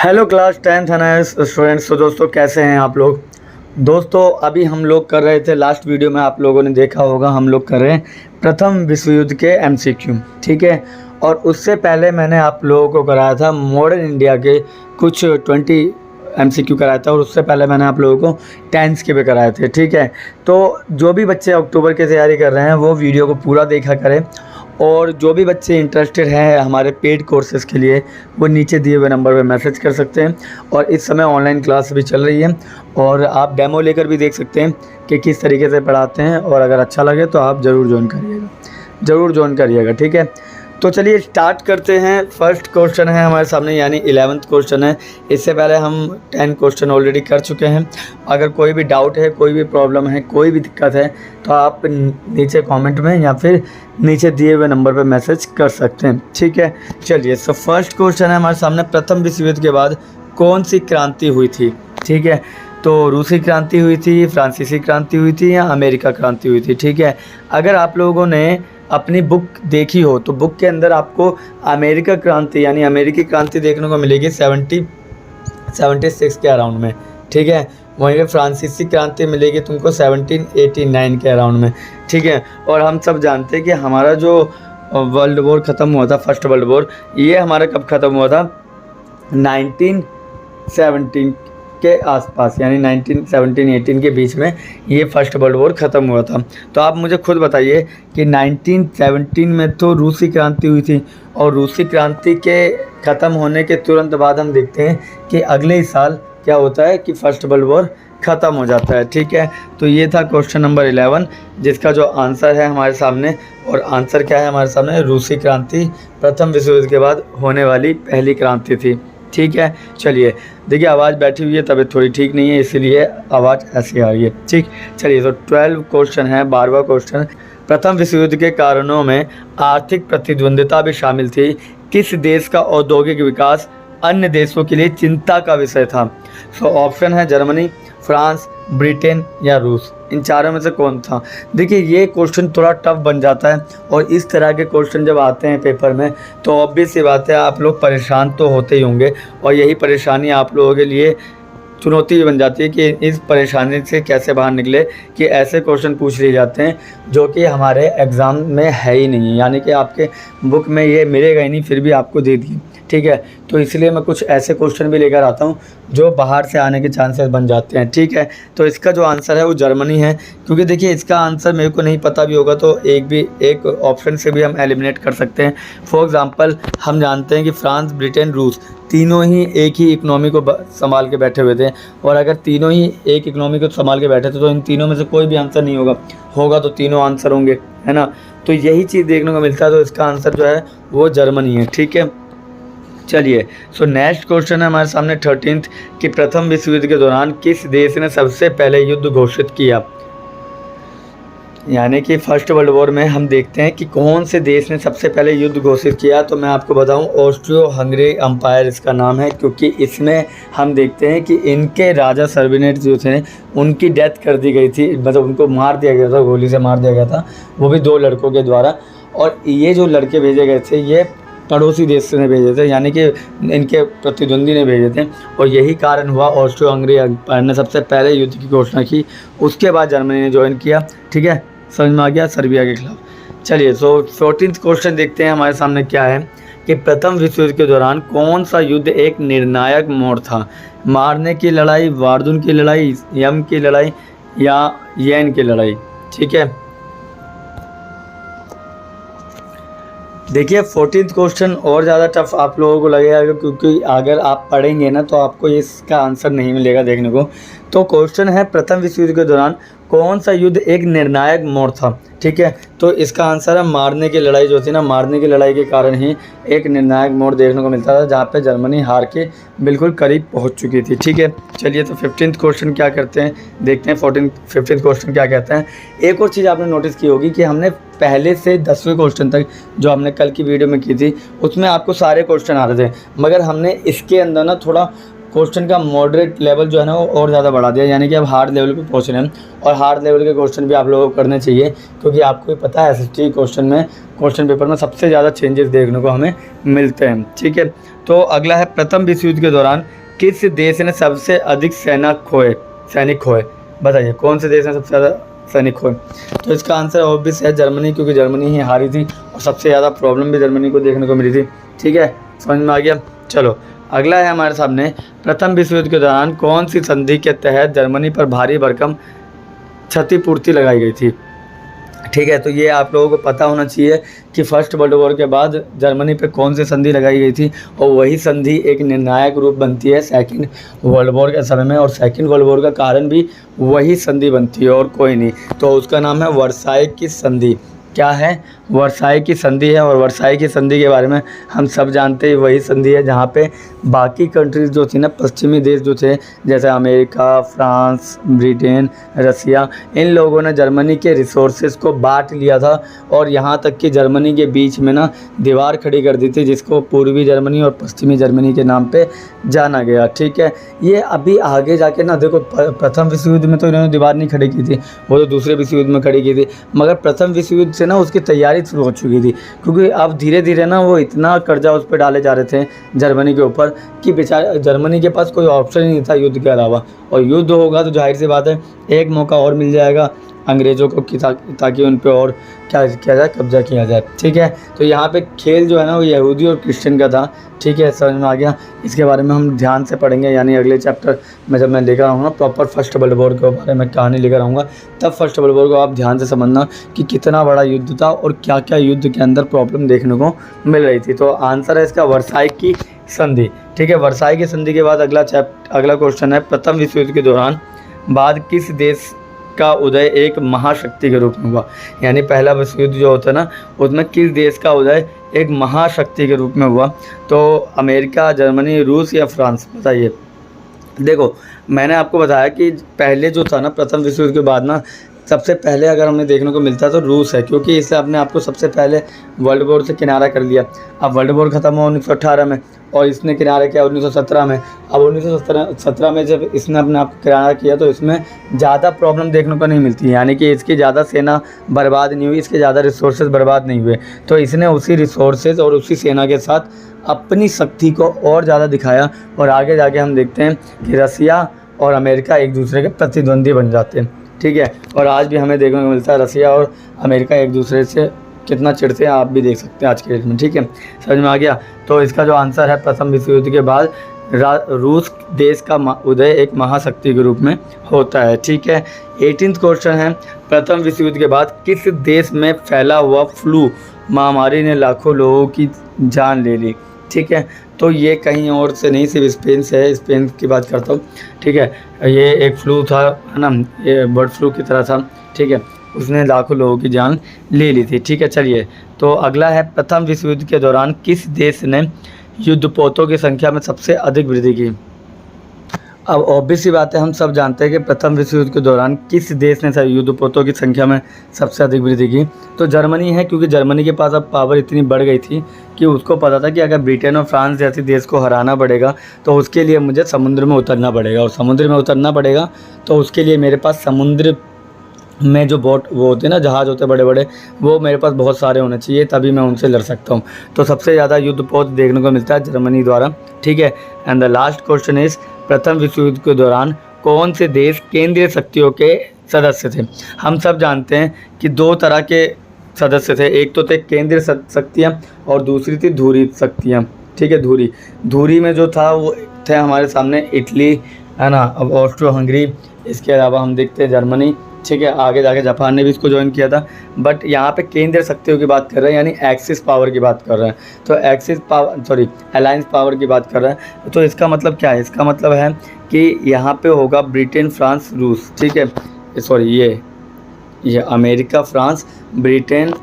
Hello class 10th students. तो दोस्तों कैसे हैं आप लोग। दोस्तों अभी हम लोग कर रहे थे, लास्ट वीडियो में आप लोगों ने देखा होगा, हम लोग कर रहे हैं प्रथम विश्व युद्ध के एमसीक्यू, ठीक है। और उससे पहले मैंने आप लोगों को कराया था मॉडर्न इंडिया के कुछ 20 एमसीक्यू कराया था, और उससे पहले मैंने आप लोगों को टेंस के भी कराए थे, ठीक है। तो जो भी बच्चे अक्टूबर की तैयारी कर रहे हैं वो वीडियो को पूरा देखा करें, और जो भी बच्चे इंटरेस्टेड हैं हमारे पेड कोर्सेज़ के लिए वो नीचे दिए हुए नंबर पर मैसेज कर सकते हैं। और इस समय ऑनलाइन क्लास भी चल रही है, और आप डेमो लेकर भी देख सकते हैं कि किस तरीके से पढ़ाते हैं, और अगर अच्छा लगे तो आप ज़रूर ज्वाइन करिएगा, ठीक है। तो चलिए स्टार्ट करते हैं। फर्स्ट क्वेश्चन है हमारे सामने, यानी 11th क्वेश्चन है। इससे पहले हम 10 क्वेश्चन ऑलरेडी कर चुके हैं। अगर कोई भी डाउट है, कोई भी प्रॉब्लम है, कोई भी दिक्कत है, तो आप नीचे कमेंट में या फिर नीचे दिए हुए नंबर पर मैसेज कर सकते हैं, ठीक है। चलिए, सो फर्स्ट क्वेश्चन है हमारे सामने, प्रथम विश्व युद्ध के बाद कौन सी क्रांति हुई थी, ठीक है। तो रूसी क्रांति हुई थी, फ्रांसीसी क्रांति हुई थी, या अमेरिका क्रांति हुई थी, ठीक है। अगर आप लोगों ने अपनी बुक देखी हो तो बुक के अंदर आपको अमेरिका क्रांति यानी अमेरिकी क्रांति देखने को मिलेगी 76 के अराउंड में, ठीक है। वहीं पे फ्रांसीसी क्रांति मिलेगी तुमको 1789 के अराउंड में, ठीक है। और हम सब जानते हैं कि हमारा जो वर्ल्ड वॉर ख़त्म हुआ था, फर्स्ट वर्ल्ड वॉर, ये हमारा कब ख़त्म हुआ था, 1917 के आसपास, यानी 1917-18 के बीच में ये फर्स्ट वर्ल्ड वॉर ख़त्म हुआ था। तो आप मुझे खुद बताइए कि 1917 में तो रूसी क्रांति हुई थी, और रूसी क्रांति के ख़त्म होने के तुरंत बाद हम देखते हैं कि अगले ही साल क्या होता है कि फर्स्ट वर्ल्ड वॉर ख़त्म हो जाता है, ठीक है। तो ये था क्वेश्चन नंबर 11, जिसका जो आंसर है हमारे सामने, और आंसर क्या है हमारे सामने, रूसी क्रांति प्रथम विश्व युद्ध के बाद होने वाली पहली क्रांति थी, ठीक है। चलिए, देखिए आवाज़ बैठी हुई है, तबीयत थोड़ी ठीक नहीं है, इसीलिए आवाज़ ऐसी आ रही है, ठीक। चलिए, तो 12 क्वेश्चन है, 12वां क्वेश्चन, प्रथम विश्व युद्ध के कारणों में आर्थिक प्रतिद्वंद्विता भी शामिल थी। किस देश का औद्योगिक विकास अन्य देशों के लिए चिंता का विषय था। सो ऑप्शन है जर्मनी, फ्रांस, ब्रिटेन या रूस। इन चारों में से कौन था। देखिए, ये क्वेश्चन थोड़ा टफ बन जाता है, और इस तरह के क्वेश्चन जब आते हैं पेपर में तो ऑब्वियस सी बात है आप लोग परेशान तो होते ही होंगे, और यही परेशानी आप लोगों के लिए चुनौती भी बन जाती है कि इस परेशानी से कैसे बाहर निकले, कि ऐसे क्वेश्चन पूछ लिए जाते हैं जो कि हमारे एग्ज़ाम में है ही नहीं है, यानी कि आपके बुक में ये मिलेगा ही नहीं, फिर भी आपको दे दिए, ठीक है। तो इसलिए मैं कुछ ऐसे क्वेश्चन भी लेकर आता हूँ जो बाहर से आने के चांसेस बन जाते हैं, ठीक है। तो इसका जो आंसर है वो जर्मनी है, क्योंकि देखिए इसका आंसर मेरे को नहीं पता भी होगा तो एक ऑप्शन से भी हम एलिमिनेट कर सकते हैं। फॉर एग्ज़ाम्पल, हम जानते हैं कि फ्रांस, ब्रिटेन, रूस तीनों ही एक ही इकनॉमी को संभाल के बैठे हुए थे, और अगर तीनों ही एक इकनॉमी को संभाल के बैठे थे तो इन तीनों में से कोई भी आंसर नहीं होगा तो तीनों आंसर होंगे, है ना। तो यही चीज़ देखने को मिलता है, तो इसका आंसर जो है वो जर्मनी है, ठीक है। चलिए, सो नेक्स्ट क्वेश्चन है हमारे सामने 13th कि प्रथम विश्व युद्ध के दौरान किस देश ने सबसे पहले युद्ध घोषित किया। यानी कि फर्स्ट वर्ल्ड वॉर में हम देखते हैं कि कौन से देश ने सबसे पहले युद्ध घोषित किया। तो मैं आपको बताऊं, ऑस्ट्रियो हंगरी एम्पायर इसका नाम है, क्योंकि इसमें हम देखते हैं कि इनके राजा सर्विनेट जो थे उनकी डेथ कर दी गई थी, मतलब उनको मार दिया गया था, गोली से मार दिया गया था, वो भी 2 लड़कों के द्वारा। और ये जो लड़के भेजे गए थे ये पड़ोसी देश से भेजे थे, यानी कि इनके प्रतिद्वंदी ने भेजे थे, और यही कारण हुआ ऑस्ट्रियो हंगरी एम्पायर ने सबसे पहले युद्ध की घोषणा की। उसके बाद जर्मनी ने ज्वाइन किया, ठीक है। समझ में आ गया, सर्बिया के खिलाफ। चलिए, सो 14th क्वेश्चन देखते हैं हमारे सामने क्या है कि प्रथम विश्व युद्ध के दौरान कौन सा युद्ध एक निर्णायक मोड़ था। मारने की लड़ाई, वार्दुन की लड़ाई, यम की लड़ाई या येन की लड़ाई, ठीक है। देखिए, 14th क्वेश्चन और ज़्यादा टफ आप लोगों को लगेगा, क्योंकि अगर आप पढ़ेंगे ना तो आपको इसका आंसर नहीं मिलेगा देखने को। तो क्वेश्चन है प्रथम विश्व युद्ध के दौरान कौन सा युद्ध एक निर्णायक मोड़ था, ठीक है। तो इसका आंसर है मारने की लड़ाई जो थी ना, मारने की लड़ाई के कारण ही एक निर्णायक मोड़ देखने को मिलता था, जहाँ पे जर्मनी हार के बिल्कुल करीब पहुँच चुकी थी, ठीक है। चलिए, तो 15th क्वेश्चन क्या करते हैं देखते हैं। 15th क्वेश्चन क्या कहते हैं। एक और चीज़ आपने नोटिस की होगी कि हमने पहले से 10वें क्वेश्चन तक जो हमने कल की वीडियो में की थी उसमें आपको सारे क्वेश्चन आ रहे थे, मगर हमने इसके अंदर ना थोड़ा क्वेश्चन का मॉडरेट लेवल जो है ना वो और ज़्यादा बढ़ा दिया, यानी कि अब हार्ड लेवल पे पहुँच रहे हैं। और हार्ड लेवल के क्वेश्चन भी आप लोगों को करने चाहिए, क्योंकि आपको भी पता है SST क्वेश्चन पेपर में सबसे ज़्यादा चेंजेस देखने को हमें मिलते हैं, ठीक है। तो अगला है प्रथम विश्व युद्ध के दौरान किस देश ने सबसे अधिक सैनिक खोए, बताइए कौन से देश ने सबसे ज़्यादा सैनिक खोए। तो इसका आंसर ऑब्वियस है जर्मनी, क्योंकि जर्मनी ही हारी थी और सबसे ज़्यादा प्रॉब्लम भी जर्मनी को देखने को मिली थी। ठीक है, समझ में आ गया। चलो अगला है हमारे सामने, प्रथम विश्व युद्ध के दौरान कौन सी संधि के तहत जर्मनी पर भारी भरकम क्षतिपूर्ति लगाई गई थी। ठीक है, तो ये आप लोगों को पता होना चाहिए कि फर्स्ट वर्ल्ड वॉर के बाद जर्मनी पे कौन सी संधि लगाई गई थी, और वही संधि एक निर्णायक रूप बनती है सेकंड वर्ल्ड वॉर के समय में, और सेकंड वर्ल्ड वॉर का कारण भी वही संधि बनती है और कोई नहीं। तो उसका नाम है वर्साई की संधि। क्या है, वर्साई की संधि है। और वर्साई की संधि के बारे में हम सब जानते हैं, वही संधि है जहाँ पे बाकी कंट्रीज़ जो थी ना, पश्चिमी देश जो थे जैसे अमेरिका, फ्रांस, ब्रिटेन, रसिया, इन लोगों ने जर्मनी के रिसोर्सेज को बांट लिया था और यहाँ तक कि जर्मनी के बीच में ना दीवार खड़ी कर दी थी, जिसको पूर्वी जर्मनी और पश्चिमी जर्मनी के नाम पे जाना गया। ठीक है, ये अभी आगे जाके ना देखो, प्रथम विश्व युद्ध में तो इन्होंने दीवार नहीं खड़ी की थी, वो तो दूसरे विश्व युद्ध में खड़ी की थी, मगर प्रथम विश्व युद्ध से ना उसकी तैयारी शुरू हो चुकी थी, क्योंकि अब धीरे धीरे ना वो इतना कर्जा उस पर डाले जा रहे थे जर्मनी के ऊपर कि बेचारा जर्मनी के पास कोई ऑप्शन ही नहीं था युद्ध के अलावा। और युद्ध होगा तो जाहिर सी बात है एक मौका और मिल जाएगा अंग्रेज़ों को ताकि उन पे और क्या किया जाए, कब्जा किया जाए। ठीक है, तो यहाँ पे खेल जो है ना वो यहूदी और क्रिश्चियन का था। ठीक है, समझ में आ गया। इसके बारे में हम ध्यान से पढ़ेंगे, यानी अगले चैप्टर में जब मैं लेकर आऊँगा प्रॉपर फर्स्ट वर्ल्ड वॉर के बारे में कहानी लेकर आऊँगा, तब फर्स्ट वर्ल्ड वॉर को आप ध्यान से समझना कि कितना बड़ा युद्ध था और क्या क्या युद्ध के अंदर प्रॉब्लम देखने को मिल रही थी। तो आंसर है इसका वर्साई की संधि। ठीक है, वर्साई की संधि के बाद अगला क्वेश्चन है, प्रथम विश्व युद्ध के दौरान बाद किस देश का उदय एक महाशक्ति के रूप में हुआ। यानी पहला विश्व युद्ध जो होता है ना, उसमें किस देश का उदय एक महाशक्ति के रूप में हुआ। तो अमेरिका, जर्मनी, रूस या फ्रांस, बताइए। देखो मैंने आपको बताया कि पहले जो था ना प्रथम विश्व युद्ध के बाद ना सबसे पहले अगर हमें देखने को मिलता है तो रूस है, क्योंकि इससे अपने आपको सबसे पहले वर्ल्ड वॉर से किनारा कर लिया। अब वर्ल्ड वॉर ख़त्म हुआ 1918 में और इसने किनारा किया 1917 में। अब 1917 में जब इसने अपने आप किनारा किया तो इसमें ज़्यादा प्रॉब्लम देखने को नहीं मिलती, यानी कि इसकी ज़्यादा सेना बर्बाद नहीं हुई, इसके ज़्यादा रिसोर्सेज बर्बाद नहीं हुए। तो इसने उसी रिसोर्सेज और उसी सेना के साथ अपनी शक्ति को और ज़्यादा दिखाया और आगे जाके हम देखते हैं कि रसिया और अमेरिका एक दूसरे के प्रतिद्वंदी बन जाते हैं। ठीक है, और आज भी हमें देखने को मिलता है रसिया और अमेरिका एक दूसरे से कितना चिढ़ते हैं, आप भी देख सकते हैं आज के डेट में। ठीक है, समझ में आ गया। तो इसका जो आंसर है प्रथम विश्व युद्ध के बाद रूस देश का उदय एक महाशक्ति के रूप में होता है। ठीक है, 18th क्वेश्चन है, प्रथम विश्व युद्ध के बाद किस देश में फैला हुआ फ्लू महामारी ने लाखों लोगों की जान ले ली। ठीक है, तो ये कहीं और से नहीं, सिर्फ स्पेन से है, स्पेन की बात करता हूँ। ठीक है, ये एक फ्लू था, है ना, ये बर्ड फ्लू की तरह था। ठीक है, उसने लाखों लोगों की जान ले ली थी। ठीक है, चलिए तो अगला है, प्रथम विश्व युद्ध के दौरान किस देश ने युद्धपोतों की संख्या में सबसे अधिक वृद्धि की। अब ऑब्वियस सी बात है, हम सब जानते हैं कि प्रथम विश्व युद्ध के दौरान किस देश ने युद्धपोतों की संख्या में सबसे अधिक वृद्धि की। तो जर्मनी है, क्योंकि जर्मनी के पास अब पावर इतनी बढ़ गई थी कि उसको पता था कि अगर ब्रिटेन और फ्रांस जैसे देश को हराना पड़ेगा तो उसके लिए मुझे समुद्र में उतरना पड़ेगा, और समुद्र में उतरना पड़ेगा तो उसके लिए मेरे पास समुद्र में जो बोट वो होते हैं ना, जहाज़ होते हैं बड़े बड़े, वो मेरे पास बहुत सारे होने चाहिए, तभी मैं उनसे लड़ सकता हूँ। तो सबसे ज़्यादा युद्धपोत देखने को मिलता है जर्मनी द्वारा। ठीक है, and the last question is, प्रथम विश्व युद्ध के दौरान कौन से देश केंद्रीय शक्तियों के सदस्य थे। हम सब जानते हैं कि दो तरह के सदस्य थे, एक तो थे केंद्रीय शक्तियाँ और दूसरी थी धुरी शक्तियाँ। ठीक है, धुरी में जो था वो थे हमारे सामने इटली, है ना, अब ऑस्ट्रो हंगरी, इसके अलावा हम देखते हैं जर्मनी। ठीक है, आगे जाके जापान ने भी इसको ज्वाइन किया था, बट यहाँ पे केंद्रीय शक्तियों की बात कर रहे हैं, यानी एक्सिस पावर की बात कर रहे हैं। तो अलायंस पावर की बात कर रहे हैं। तो इसका मतलब क्या है, इसका मतलब है कि यहाँ पे होगा ब्रिटेन, फ्रांस, रूस। ठीक है, ये अमेरिका, फ्रांस, ब्रिटेन,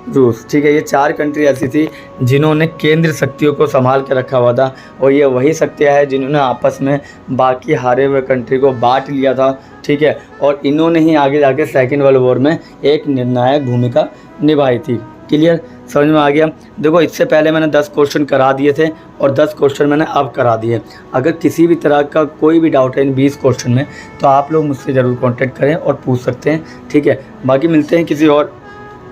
रूस। ठीक है, ये चार कंट्री ऐसी थी जिन्होंने केंद्र शक्तियों को संभाल के रखा हुआ था, और ये वही शक्तियाँ हैं जिन्होंने आपस में बाकी हारे हुए कंट्री को बांट लिया था। ठीक है, और इन्होंने ही आगे जाके सेकेंड वर्ल्ड वॉर में एक निर्णायक भूमिका निभाई थी। क्लियर, समझ में आ गया। देखो इससे पहले मैंने 10 क्वेश्चन करा दिए थे और 10 क्वेश्चन मैंने अब करा दिए। अगर किसी भी तरह का कोई भी डाउट है इन 20 क्वेश्चन में तो आप लोग मुझसे ज़रूर कांटेक्ट करें और पूछ सकते हैं। ठीक है, बाकी मिलते हैं किसी और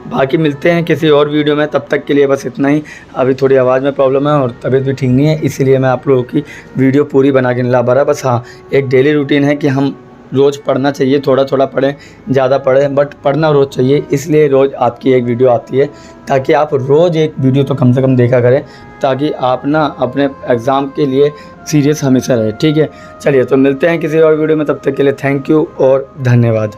बाकी मिलते हैं किसी और वीडियो में, तब तक के लिए बस इतना ही। अभी थोड़ी आवाज़ में प्रॉब्लम है और तबीयत भी ठीक नहीं है, इसीलिए मैं आप लोगों की वीडियो पूरी बना के नहीं ला पा रहा। बस हाँ, एक डेली रूटीन है कि हम रोज़ पढ़ना चाहिए, थोड़ा थोड़ा पढ़ें, ज़्यादा पढ़ें, बट पढ़ना रोज़ चाहिए, इसलिए रोज़ आपकी एक वीडियो आती है, ताकि आप रोज़ एक वीडियो तो कम से कम देखा करें, ताकि आप ना अपने एग्ज़ाम के लिए सीरियस हमेशा रहे। ठीक है, चलिए तो मिलते हैं किसी और वीडियो में, तब तक के लिए थैंक यू और धन्यवाद।